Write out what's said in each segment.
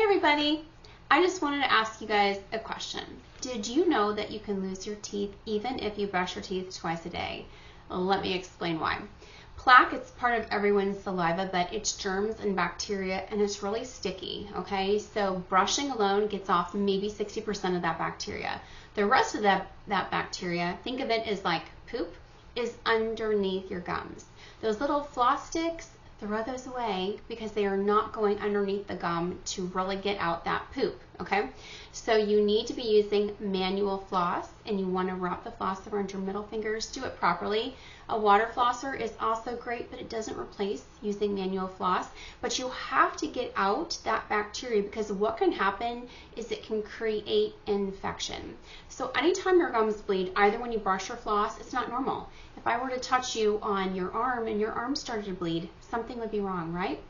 Hey everybody! I just wanted to ask you guys a question. Did you know that you can lose your teeth even if you brush your teeth twice a day? Let me explain why. Plaque, it's part of everyone's saliva, but it's germs and bacteria, and it's really sticky, okay? So brushing alone gets off maybe 60% of that bacteria. The rest of that bacteria, think of it as like poop, is underneath your gums. Those little floss sticks, throw those away because they are not going underneath the gum to really get out that poop, okay? So you need to be using manual floss, and you want to wrap the floss around your middle fingers. Do it properly. A water flosser is also great, but it doesn't replace using manual floss. But you have to get out that bacteria, because what can happen is it can create infection. So anytime your gums bleed, either when you brush or floss, it's not normal. If I were to touch you on your arm and your arm started to bleed, something would be wrong, right?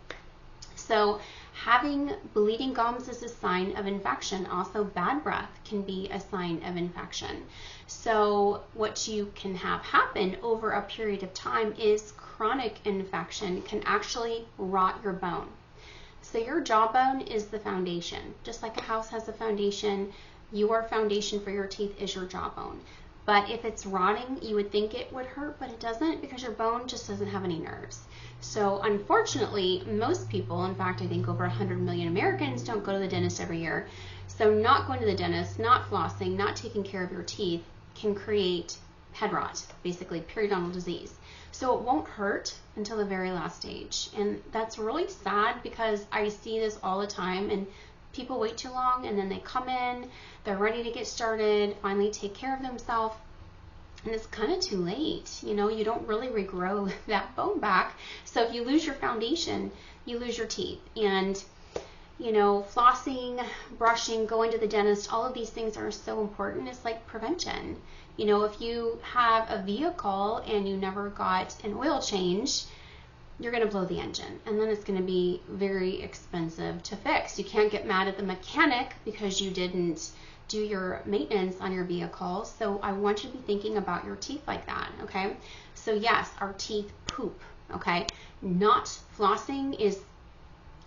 So having bleeding gums is a sign of infection. Also, bad breath can be a sign of infection. So what you can have happen over a period of time is chronic infection can actually rot your bone. So your jawbone is the foundation. Just like a house has a foundation, your foundation for your teeth is your jawbone. But if it's rotting, you would think it would hurt, but it doesn't, because your bone just doesn't have any nerves. So unfortunately, most people, in fact, I think over 100 million Americans, don't go to the dentist every year. So not going to the dentist, not flossing, not taking care of your teeth can create head rot, basically periodontal disease. So it won't hurt until the very last stage. And that's really sad, because I see this all the time, and people wait too long, and then they come in, they're ready to get started, finally take care of themselves, and it's kind of too late. You know, you don't really regrow that bone back. So if you lose your foundation, you lose your teeth. And you know, flossing, brushing, going to the dentist, all of these things are so important. It's like prevention. You know, if you have a vehicle and you never got an oil change, you're going to blow the engine, and then it's going to be very expensive to fix. You can't get mad at the mechanic because you didn't do your maintenance on your vehicle. So I want you to be thinking about your teeth like that, okay? So yes, our teeth poop, okay? Not flossing is,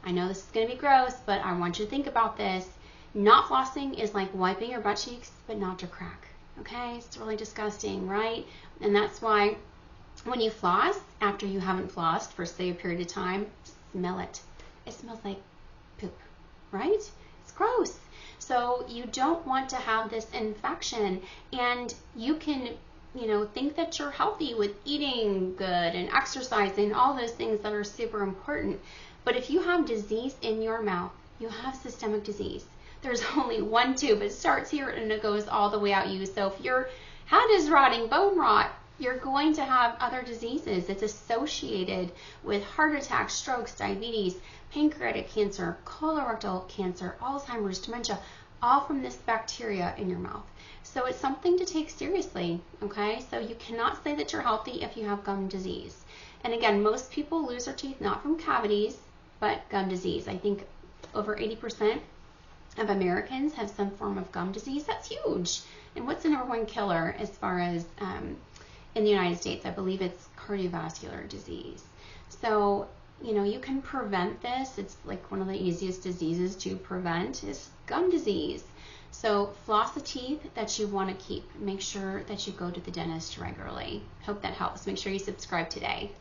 I know this is going to be gross, but I want you to think about this. Not flossing is like wiping your butt cheeks, but not to crack, okay? It's really disgusting, right? And that's why when you floss, after you haven't flossed for, say, a period of time, smell it. It smells like poop, right? It's gross. So you don't want to have this infection. And you can, you know, think that you're healthy with eating good and exercising, all those things that are super important. But if you have disease in your mouth, you have systemic disease. There's only one tube. It starts here and it goes all the way out you. So if your head is rotting, bone rot, you're going to have other diseases. It's associated with heart attacks, strokes, diabetes, pancreatic cancer, colorectal cancer, Alzheimer's, dementia, all from this bacteria in your mouth. So it's something to take seriously, okay? So you cannot say that you're healthy if you have gum disease. And again, most people lose their teeth not from cavities, but gum disease. I think over 80% of Americans have some form of gum disease. That's huge. And what's the #1 killer as far as in the United States? I believe it's cardiovascular disease. So, you know, you can prevent this. It's like one of the easiest diseases to prevent is gum disease. So floss the teeth that you want to keep. Make sure that you go to the dentist regularly. Hope that helps. Make sure you subscribe today.